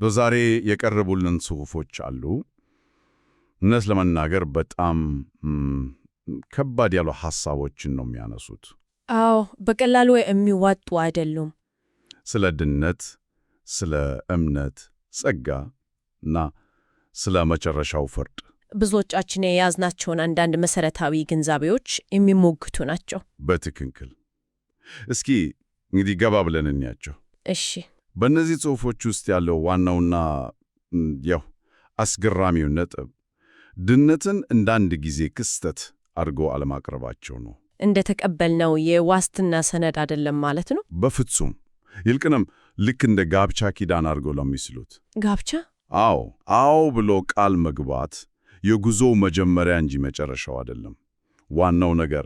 በዛሬ የቀረቡልን ጽሑፎች አሉ። እውነት ለመናገር በጣም ከባድ ያሉ ሐሳቦችን ነው የሚያነሱት። አዎ፣ በቀላሉ የሚዋጡ አይደሉም። ስለ ድነት፣ ስለ እምነት፣ ጸጋ እና ስለ መጨረሻው ፍርድ ብዙዎቻችን የያዝናቸውን አንዳንድ መሰረታዊ ግንዛቤዎች የሚሞግቱ ናቸው። በትክክል። እስኪ እንግዲህ ገባ ብለን እንያቸው። እሺ። በእነዚህ ጽሑፎች ውስጥ ያለው ዋናውና ያው አስገራሚው ነጥብ ድነትን እንደ አንድ ጊዜ ክስተት አድርጎ አለማቅረባቸው ነው። እንደ ተቀበልነው የዋስትና ሰነድ አይደለም ማለት ነው? በፍጹም። ይልቅንም ልክ እንደ ጋብቻ ኪዳን አድርገው ለሚስሉት። ጋብቻ? አዎ ብሎ ቃል መግባት የጉዞው መጀመሪያ እንጂ መጨረሻው አይደለም። ዋናው ነገር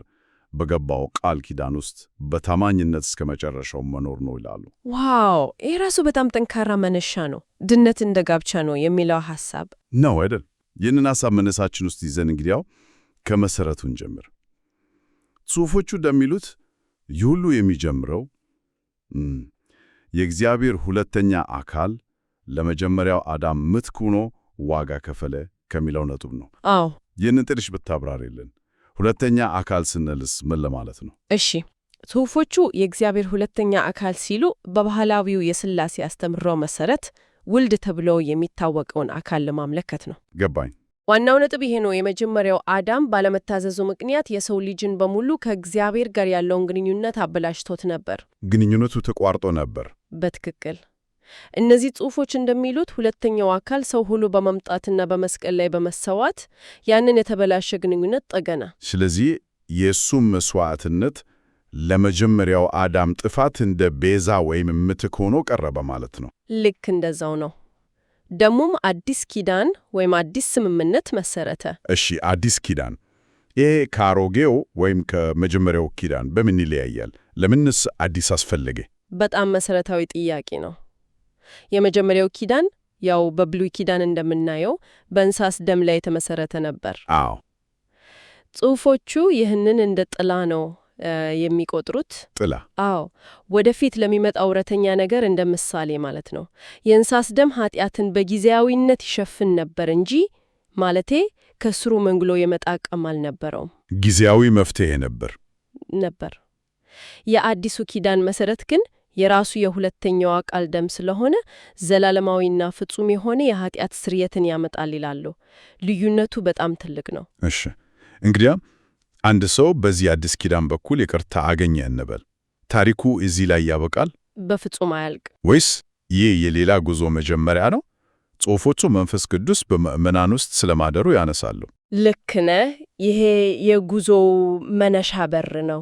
በገባው ቃል ኪዳን ውስጥ በታማኝነት እስከ መጨረሻው መኖር ነው ይላሉ። ዋው! ይህ ራሱ በጣም ጠንካራ መነሻ ነው። ድነት እንደ ጋብቻ ነው የሚለው ሐሳብ ነው አይደል? ይህንን ሐሳብ መነሳችን ውስጥ ይዘን እንግዲያው ከመሰረቱን ጀምር። ጽሑፎቹ እንደሚሉት ይህ ሁሉ የሚጀምረው የእግዚአብሔር ሁለተኛ አካል ለመጀመሪያው አዳም ምትክ ሆኖ ዋጋ ከፈለ ከሚለው ነጥብ ነው። አዎ። ይህንን ትንሽ ብታብራሪልን። ሁለተኛ አካል ስንልስ ምን ለማለት ነው? እሺ፣ ጽሑፎቹ የእግዚአብሔር ሁለተኛ አካል ሲሉ በባህላዊው የሥላሴ አስተምህሮ መሰረት ውልድ ተብሎ የሚታወቀውን አካል ለማመልከት ነው። ገባኝ። ዋናው ነጥብ ይሄ ነው። የመጀመሪያው አዳም ባለመታዘዙ ምክንያት የሰው ልጅን በሙሉ ከእግዚአብሔር ጋር ያለውን ግንኙነት አበላሽቶት ነበር። ግንኙነቱ ተቋርጦ ነበር። በትክክል። እነዚህ ጽሑፎች እንደሚሉት ሁለተኛው አካል ሰው ሁሉ በመምጣትና በመስቀል ላይ በመሰዋት ያንን የተበላሸ ግንኙነት ጠገነ። ስለዚህ የእሱም መስዋዕትነት ለመጀመሪያው አዳም ጥፋት እንደ ቤዛ ወይም ምትክ ሆኖ ቀረበ ማለት ነው። ልክ እንደዛው ነው። ደሞም አዲስ ኪዳን ወይም አዲስ ስምምነት መሰረተ። እሺ፣ አዲስ ኪዳን ይሄ ከአሮጌው ወይም ከመጀመሪያው ኪዳን በምን ይለያያል? ለምንስ አዲስ አስፈለገ? በጣም መሰረታዊ ጥያቄ ነው። የመጀመሪያው ኪዳን ያው በብሉይ ኪዳን እንደምናየው በእንስሳት ደም ላይ የተመሰረተ ነበር። አዎ። ጽሑፎቹ ይህንን እንደ ጥላ ነው የሚቆጥሩት። ጥላ? አዎ፣ ወደፊት ለሚመጣው እውነተኛ ነገር እንደ ምሳሌ ማለት ነው። የእንስሳት ደም ኃጢአትን በጊዜያዊነት ይሸፍን ነበር እንጂ ማለቴ ከስሩ መንግሎ የመጣ አቅም አልነበረውም። ጊዜያዊ መፍትሄ ነበር። የአዲሱ ኪዳን መሰረት ግን የራሱ የሁለተኛው አካል ደም ስለሆነ ዘላለማዊና ፍጹም የሆነ የኃጢአት ስርየትን ያመጣል ይላሉ። ልዩነቱ በጣም ትልቅ ነው። እሺ፣ እንግዲያ አንድ ሰው በዚህ አዲስ ኪዳን በኩል ይቅርታ አገኘ እንበል። ታሪኩ እዚህ ላይ ያበቃል? በፍጹም አያልቅ። ወይስ ይህ የሌላ ጉዞ መጀመሪያ ነው? ጽሑፎቹ መንፈስ ቅዱስ በምዕመናን ውስጥ ስለማደሩ ያነሳሉ። ልክ ነህ። ይሄ የጉዞው መነሻ በር ነው።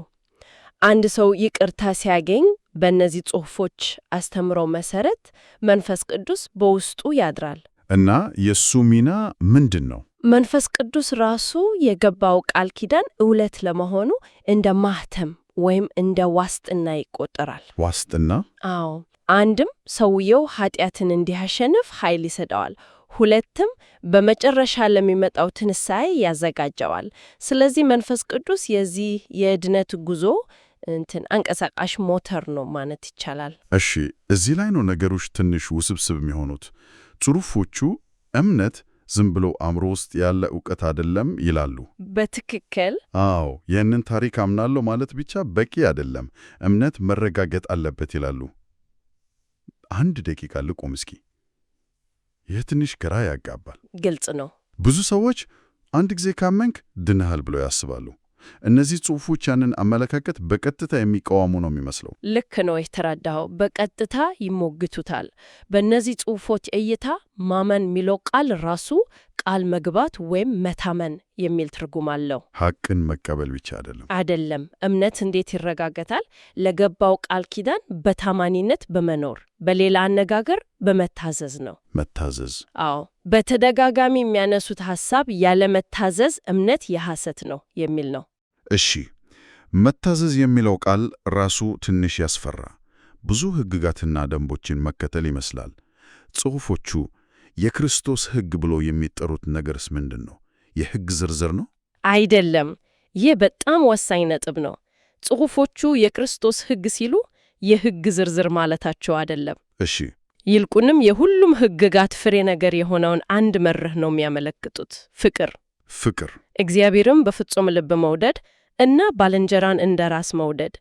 አንድ ሰው ይቅርታ ሲያገኝ በእነዚህ ጽሑፎች አስተምሮ መሰረት መንፈስ ቅዱስ በውስጡ ያድራል። እና የሱ ሚና ምንድን ነው? መንፈስ ቅዱስ ራሱ የገባው ቃል ኪዳን እውነት ለመሆኑ እንደ ማህተም ወይም እንደ ዋስጥና ይቆጠራል። ዋስጥና? አዎ። አንድም ሰውየው ኃጢአትን እንዲያሸንፍ ኃይል ይሰጠዋል፣ ሁለትም በመጨረሻ ለሚመጣው ትንሣኤ ያዘጋጀዋል። ስለዚህ መንፈስ ቅዱስ የዚህ የድነት ጉዞ አንቀሳቃሽ ሞተር ነው ማለት ይቻላል። እሺ፣ እዚህ ላይ ነው ነገሮች ትንሽ ውስብስብ የሚሆኑት። ጽሑፎቹ እምነት ዝም ብሎ አእምሮ ውስጥ ያለ ዕውቀት አይደለም ይላሉ። በትክክል። አዎ፣ ይህንን ታሪክ አምናለሁ ማለት ብቻ በቂ አይደለም፣ እምነት መረጋገጥ አለበት ይላሉ። አንድ ደቂቃ ልቆም እስኪ። ይህ ትንሽ ግራ ያጋባል። ግልጽ ነው። ብዙ ሰዎች አንድ ጊዜ ካመንክ ድነሃል ብለው ያስባሉ። እነዚህ ጽሑፎች ያንን አመለካከት በቀጥታ የሚቃወሙ ነው የሚመስለው። ልክ ነው የተረዳኸው። በቀጥታ ይሞግቱታል። በእነዚህ ጽሑፎች እይታ ማመን የሚለው ቃል ራሱ ቃል መግባት ወይም መታመን የሚል ትርጉም አለው። ሐቅን መቀበል ብቻ አይደለም። እምነት እንዴት ይረጋገጣል? ለገባው ቃል ኪዳን በታማኒነት በመኖር በሌላ አነጋገር በመታዘዝ ነው። መታዘዝ? አዎ። በተደጋጋሚ የሚያነሱት ሐሳብ ያለ መታዘዝ እምነት የሐሰት ነው የሚል ነው። እሺ፣ መታዘዝ የሚለው ቃል ራሱ ትንሽ ያስፈራ። ብዙ ሕግጋትና ደንቦችን መከተል ይመስላል። ጽሑፎቹ የክርስቶስ ሕግ ብሎ የሚጠሩት ነገርስ ምንድን ነው? የሕግ ዝርዝር ነው? አይደለም። ይህ በጣም ወሳኝ ነጥብ ነው። ጽሑፎቹ የክርስቶስ ሕግ ሲሉ የሕግ ዝርዝር ማለታቸው አይደለም። እሺ። ይልቁንም የሁሉም ሕግጋት ፍሬ ነገር የሆነውን አንድ መርህ ነው የሚያመለክቱት፤ ፍቅር። እግዚአብሔርም በፍጹም ልብ መውደድ እና ባልንጀራን እንደ ራስ መውደድ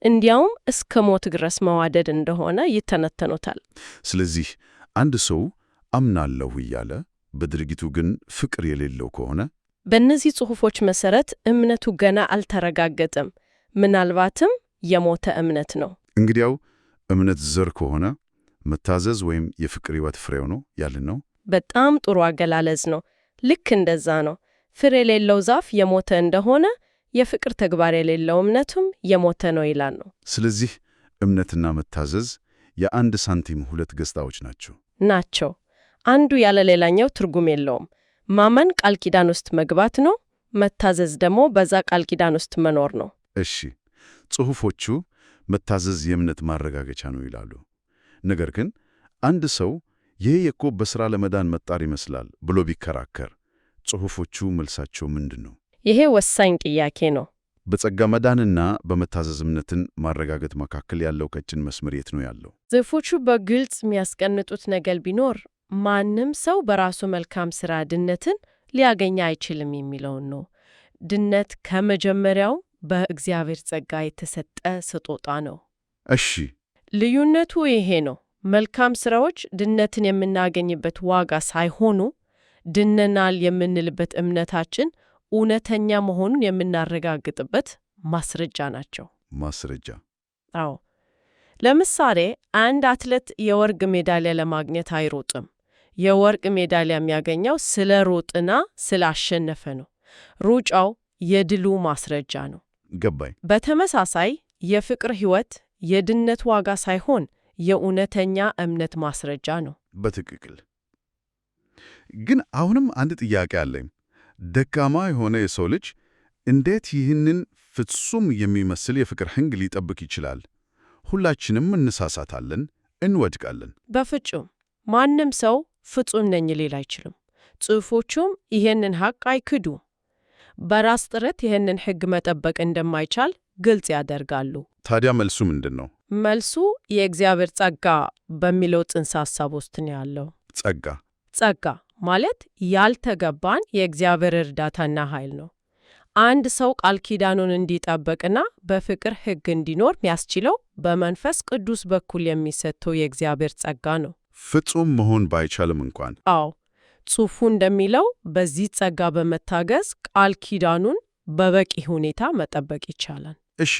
እንዲያውም እስከ ሞት ድረስ መዋደድ እንደሆነ ይተነተኑታል። ስለዚህ አንድ ሰው አምናለሁ እያለ በድርጊቱ ግን ፍቅር የሌለው ከሆነ በእነዚህ ጽሑፎች መሰረት እምነቱ ገና አልተረጋገጠም፣ ምናልባትም የሞተ እምነት ነው። እንግዲያው እምነት ዘር ከሆነ መታዘዝ ወይም የፍቅር ሕይወት ፍሬው ነው ያልን ነው። በጣም ጥሩ አገላለጽ ነው። ልክ እንደዛ ነው። ፍሬ የሌለው ዛፍ የሞተ እንደሆነ የፍቅር ተግባር የሌለው እምነቱም የሞተ ነው ይላል ነው። ስለዚህ እምነትና መታዘዝ የአንድ ሳንቲም ሁለት ገጽታዎች ናቸው። አንዱ ያለ ሌላኛው ትርጉም የለውም። ማመን ቃል ኪዳን ውስጥ መግባት ነው። መታዘዝ ደግሞ በዛ ቃል ኪዳን ውስጥ መኖር ነው። እሺ፣ ጽሑፎቹ መታዘዝ የእምነት ማረጋገጫ ነው ይላሉ። ነገር ግን አንድ ሰው ይህ እኮ በሥራ ለመዳን መጣር ይመስላል ብሎ ቢከራከር ጽሑፎቹ መልሳቸው ምንድን ነው? ይሄ ወሳኝ ጥያቄ ነው። በጸጋ መዳንና በመታዘዝ እምነትን ማረጋገጥ መካከል ያለው ቀጭን መስመር የት ነው ያለው? ጽሑፎቹ በግልጽ የሚያስቀምጡት ነገር ቢኖር ማንም ሰው በራሱ መልካም ሥራ ድነትን ሊያገኝ አይችልም የሚለውን ነው። ድነት ከመጀመሪያው በእግዚአብሔር ጸጋ የተሰጠ ስጦታ ነው። እሺ፣ ልዩነቱ ይሄ ነው። መልካም ሥራዎች ድነትን የምናገኝበት ዋጋ ሳይሆኑ ድነናል የምንልበት እምነታችን እውነተኛ መሆኑን የምናረጋግጥበት ማስረጃ ናቸው። ማስረጃ? አዎ። ለምሳሌ አንድ አትሌት የወርቅ ሜዳሊያ ለማግኘት አይሮጥም። የወርቅ ሜዳሊያ የሚያገኘው ስለ ሮጥና ስለ አሸነፈ ነው። ሩጫው የድሉ ማስረጃ ነው። ገባኝ። በተመሳሳይ የፍቅር ሕይወት የድነት ዋጋ ሳይሆን የእውነተኛ እምነት ማስረጃ ነው። በትክክል። ግን አሁንም አንድ ጥያቄ አለኝ። ደካማ የሆነ የሰው ልጅ እንዴት ይህንን ፍጹም የሚመስል የፍቅር ሕግ ሊጠብቅ ይችላል? ሁላችንም እንሳሳታለን፣ እንወድቃለን። በፍጹም ማንም ሰው ፍጹም ነኝ ሊል አይችልም። ጽሑፎቹም ይህንን ሐቅ አይክዱም። በራስ ጥረት ይህንን ሕግ መጠበቅ እንደማይቻል ግልጽ ያደርጋሉ። ታዲያ መልሱ ምንድን ነው? መልሱ የእግዚአብሔር ጸጋ በሚለው ጽንሰ ሐሳብ ውስጥ ነው ያለው። ጸጋ ማለት ያልተገባን የእግዚአብሔር እርዳታና ኃይል ነው። አንድ ሰው ቃል ኪዳኑን እንዲጠብቅና በፍቅር ሕግ እንዲኖር የሚያስችለው በመንፈስ ቅዱስ በኩል የሚሰጠው የእግዚአብሔር ጸጋ ነው። ፍጹም መሆን ባይቻልም እንኳን። አዎ፣ ጽሑፉ እንደሚለው በዚህ ጸጋ በመታገዝ ቃል ኪዳኑን በበቂ ሁኔታ መጠበቅ ይቻላል። እሺ፣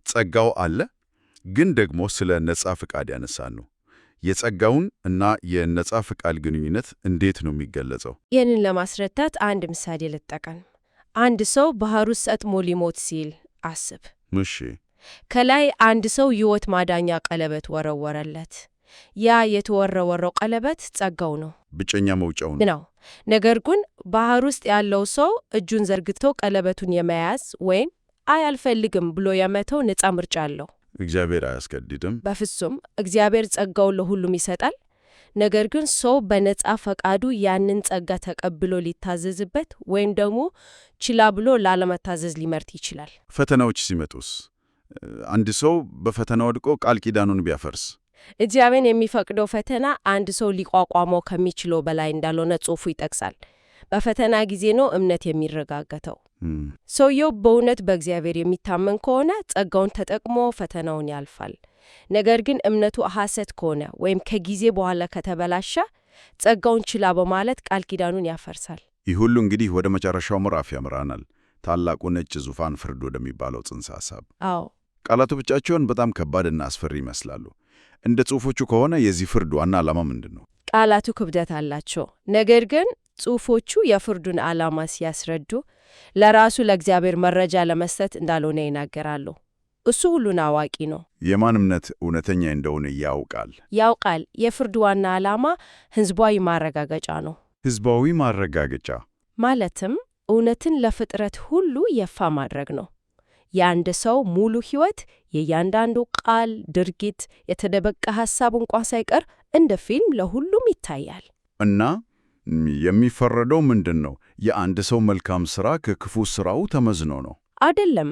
ጸጋው አለ፣ ግን ደግሞ ስለ ነጻ ፍቃድ ያነሳን ነው። የጸጋውን እና የነጻ ፍቃድ ግንኙነት እንዴት ነው የሚገለጸው? ይህንን ለማስረዳት አንድ ምሳሌ ልጠቀም። አንድ ሰው ባህር ውስጥ ሰጥሞ ሊሞት ሲል አስብ። እሺ። ከላይ አንድ ሰው ሕይወት ማዳኛ ቀለበት ወረወረለት። ያ የተወረወረው ቀለበት ጸጋው ነው፣ ብቸኛ መውጫው ነው። ነገር ግን ባህር ውስጥ ያለው ሰው እጁን ዘርግቶ ቀለበቱን የመያዝ ወይም አይ አልፈልግም ብሎ የመተው ነጻ ምርጫ አለው። እግዚአብሔር አያስገድድም። በፍጹም። እግዚአብሔር ጸጋውን ለሁሉም ይሰጣል። ነገር ግን ሰው በነጻ ፈቃዱ ያንን ጸጋ ተቀብሎ ሊታዘዝበት ወይም ደግሞ ችላ ብሎ ላለመታዘዝ ሊመርጥ ይችላል። ፈተናዎች ሲመጡስ? አንድ ሰው በፈተና ወድቆ ቃል ኪዳኑን ቢያፈርስ? እግዚአብሔር የሚፈቅደው ፈተና አንድ ሰው ሊቋቋመው ከሚችለው በላይ እንዳልሆነ ጽሑፉ ይጠቅሳል። በፈተና ጊዜ ነው እምነት የሚረጋገጠው። ሰውየው በእውነት በእግዚአብሔር የሚታመን ከሆነ ጸጋውን ተጠቅሞ ፈተናውን ያልፋል። ነገር ግን እምነቱ ሐሰት ከሆነ ወይም ከጊዜ በኋላ ከተበላሸ ጸጋውን ችላ በማለት ቃል ኪዳኑን ያፈርሳል። ይህ ሁሉ እንግዲህ ወደ መጨረሻው ምዕራፍ ያመራናል፣ ታላቁ ነጭ ዙፋን ፍርድ ወደሚባለው ጽንሰ ሐሳብ። አዎ፣ ቃላቱ ብቻቸውን በጣም ከባድና አስፈሪ ይመስላሉ። እንደ ጽሑፎቹ ከሆነ የዚህ ፍርድ ዋና ዓላማ ምንድን ነው? ቃላቱ ክብደት አላቸው። ነገር ግን ጽሑፎቹ የፍርዱን ዓላማ ሲያስረዱ ለራሱ ለእግዚአብሔር መረጃ ለመስጠት እንዳልሆነ ይናገራሉ። እሱ ሁሉን አዋቂ ነው። የማን እምነት እውነተኛ እንደሆነ ያውቃል። የፍርዱ ዋና ዓላማ ሕዝባዊ ማረጋገጫ ነው። ሕዝባዊ ማረጋገጫ ማለትም እውነትን ለፍጥረት ሁሉ ይፋ ማድረግ ነው። የአንድ ሰው ሙሉ ሕይወት፣ የእያንዳንዱ ቃል፣ ድርጊት፣ የተደበቀ ሐሳብ እንኳን ሳይቀር እንደ ፊልም ለሁሉም ይታያል። እና የሚፈረደው ምንድን ነው? የአንድ ሰው መልካም ሥራ ከክፉ ሥራው ተመዝኖ ነው? አይደለም።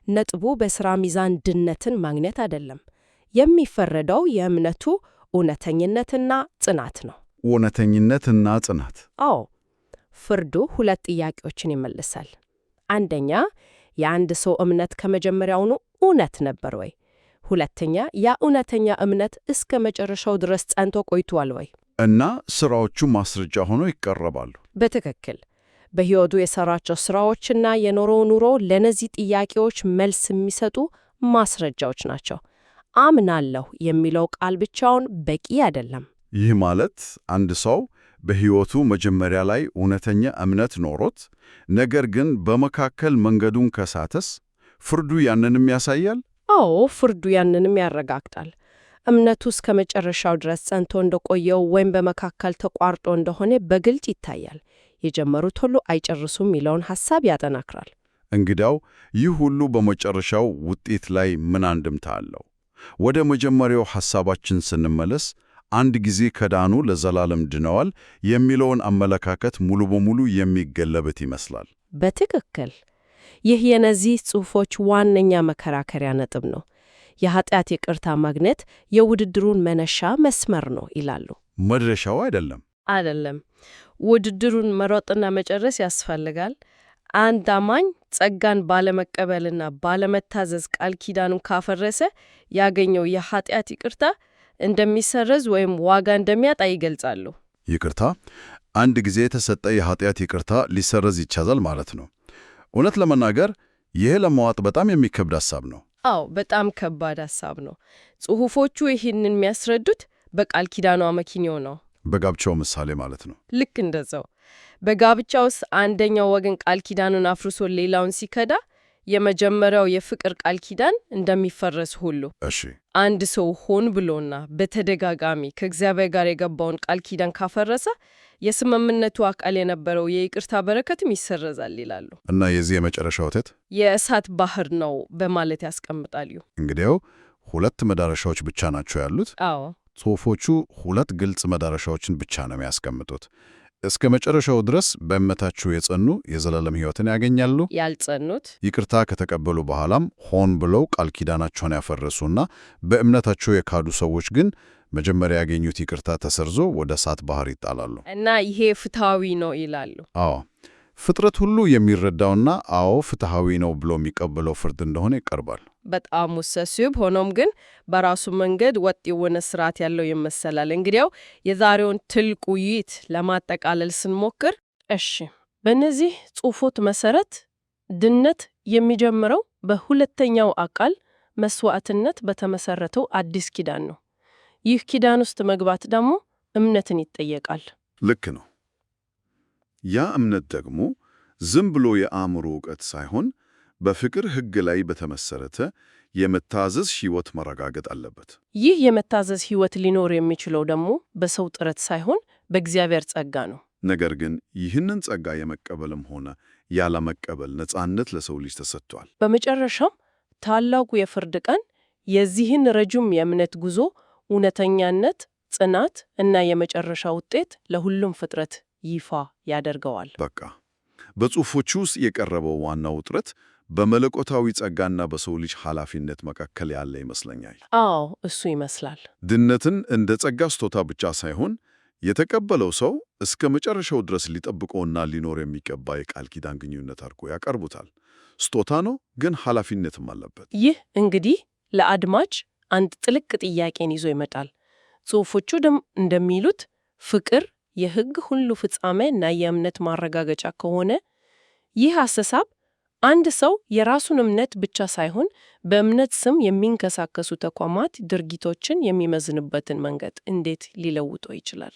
ነጥቡ በሥራ ሚዛን ድነትን ማግኘት አይደለም። የሚፈረደው የእምነቱ እውነተኝነትና ጽናት ነው። እውነተኝነትና ጽናት። አዎ፣ ፍርዱ ሁለት ጥያቄዎችን ይመልሳል። አንደኛ፣ የአንድ ሰው እምነት ከመጀመሪያውኑ እውነት ነበር ወይ? ሁለተኛ፣ ያ እውነተኛ እምነት እስከ መጨረሻው ድረስ ጸንቶ ቆይቷል ወይ? እና ስራዎቹ ማስረጃ ሆነው ይቀርባሉ። በትክክል በሕይወቱ የሠራቸው ሥራዎችና የኖረው ኑሮ ለእነዚህ ጥያቄዎች መልስ የሚሰጡ ማስረጃዎች ናቸው። አምናለሁ የሚለው ቃል ብቻውን በቂ አይደለም። ይህ ማለት አንድ ሰው በሕይወቱ መጀመሪያ ላይ እውነተኛ እምነት ኖሮት፣ ነገር ግን በመካከል መንገዱን ከሳተስ ፍርዱ ያንንም ያሳያል? አዎ፣ ፍርዱ ያንንም ያረጋግጣል። እምነቱ እስከ መጨረሻው ድረስ ጸንቶ እንደቆየው ወይም በመካከል ተቋርጦ እንደሆነ በግልጽ ይታያል። የጀመሩት ሁሉ አይጨርሱም የሚለውን ሐሳብ ያጠናክራል። እንግዲያው ይህ ሁሉ በመጨረሻው ውጤት ላይ ምን አንድምታ አለው? ወደ መጀመሪያው ሐሳባችን ስንመለስ አንድ ጊዜ ከዳኑ ለዘላለም ድነዋል የሚለውን አመለካከት ሙሉ በሙሉ የሚገለበት ይመስላል። በትክክል ይህ የነዚህ ጽሑፎች ዋነኛ መከራከሪያ ነጥብ ነው። የኃጢአት ይቅርታ ማግኘት የውድድሩን መነሻ መስመር ነው ይላሉ። መድረሻው አይደለም። ውድድሩን መሮጥና መጨረስ ያስፈልጋል። አንድ አማኝ ጸጋን ባለመቀበልና ባለመታዘዝ ቃል ኪዳኑን ካፈረሰ ያገኘው የኃጢአት ይቅርታ እንደሚሰረዝ ወይም ዋጋ እንደሚያጣ ይገልጻሉ። ይቅርታ፣ አንድ ጊዜ የተሰጠ የኃጢአት ይቅርታ ሊሰረዝ ይቻላል ማለት ነው። እውነት ለመናገር ይሄ ለማዋጥ በጣም የሚከብድ ሐሳብ ነው። አዎ፣ በጣም ከባድ ሐሳብ ነው። ጽሑፎቹ ይህንን የሚያስረዱት በቃል ኪዳኑ አመክንዮ ነው። በጋብቻው ምሳሌ ማለት ነው። ልክ እንደዛው በጋብቻ ውስጥ አንደኛው ወገን ቃል ኪዳኑን አፍርሶ ሌላውን ሲከዳ የመጀመሪያው የፍቅር ቃል ኪዳን እንደሚፈረስ ሁሉ አንድ ሰው ሆን ብሎና በተደጋጋሚ ከእግዚአብሔር ጋር የገባውን ቃል ኪዳን ካፈረሰ የስምምነቱ አካል የነበረው የይቅርታ በረከትም ይሰረዛል ይላሉ። እና የዚህ የመጨረሻ ውጤት የእሳት ባህር ነው በማለት ያስቀምጣሉ። እንግዲያው ሁለት መዳረሻዎች ብቻ ናቸው ያሉት። አዎ፣ ጽሑፎቹ ሁለት ግልጽ መዳረሻዎችን ብቻ ነው የሚያስቀምጡት። እስከ መጨረሻው ድረስ በእምነታቸው የጸኑ የዘላለም ሕይወትን ያገኛሉ። ያልጸኑት ይቅርታ ከተቀበሉ በኋላም ሆን ብለው ቃል ኪዳናቸውን ያፈረሱና በእምነታቸው የካዱ ሰዎች ግን መጀመሪያ ያገኙት ይቅርታ ተሰርዞ ወደ እሳት ባህር ይጣላሉ። እና ይሄ ፍትሐዊ ነው ይላሉ። አዎ፣ ፍጥረት ሁሉ የሚረዳውና አዎ ፍትሐዊ ነው ብሎ የሚቀበለው ፍርድ እንደሆነ ይቀርባል። በጣም ውስብስብ ሆኖም ግን በራሱ መንገድ ወጥ የሆነ ስርዓት ያለው ይመሰላል። እንግዲያው የዛሬውን ጥልቅ ውይይት ለማጠቃለል ስንሞክር፣ በእነዚህ ጽሑፎች መሰረት ድነት የሚጀምረው በሁለተኛው አካል መስዋዕትነት በተመሰረተው አዲስ ኪዳን ነው። ይህ ኪዳን ውስጥ መግባት ደግሞ እምነትን ይጠየቃል። ልክ ነው። ያ እምነት ደግሞ ዝም ብሎ የአእምሮ ዕውቀት ሳይሆን በፍቅር ሕግ ላይ በተመሰረተ የመታዘዝ ሕይወት መረጋገጥ አለበት። ይህ የመታዘዝ ሕይወት ሊኖር የሚችለው ደግሞ በሰው ጥረት ሳይሆን በእግዚአብሔር ጸጋ ነው። ነገር ግን ይህንን ጸጋ የመቀበልም ሆነ ያለመቀበል ነፃነት ለሰው ልጅ ተሰጥቷል። በመጨረሻም ታላቁ የፍርድ ቀን የዚህን ረጅም የእምነት ጉዞ እውነተኛነት፣ ጽናት እና የመጨረሻ ውጤት ለሁሉም ፍጥረት ይፋ ያደርገዋል። በቃ በጽሑፎቹ ውስጥ የቀረበው ዋናው ውጥረት በመለኮታዊ ጸጋና በሰው ልጅ ኃላፊነት መካከል ያለ ይመስለኛል። አዎ፣ እሱ ይመስላል። ድነትን እንደ ጸጋ ስጦታ ብቻ ሳይሆን የተቀበለው ሰው እስከ መጨረሻው ድረስ ሊጠብቀውና ሊኖር የሚገባ የቃል ኪዳን ግንኙነት አድርጎ ያቀርቡታል። ስጦታ ነው፣ ግን ኃላፊነትም አለበት። ይህ እንግዲህ ለአድማጭ አንድ ጥልቅ ጥያቄን ይዞ ይመጣል። ጽሑፎቹ እንደሚሉት ፍቅር የሕግ ሁሉ ፍጻሜ እና የእምነት ማረጋገጫ ከሆነ ይህ አስተሳሰብ አንድ ሰው የራሱን እምነት ብቻ ሳይሆን በእምነት ስም የሚንቀሳቀሱ ተቋማት ድርጊቶችን የሚመዝንበትን መንገድ እንዴት ሊለውጠው ይችላል?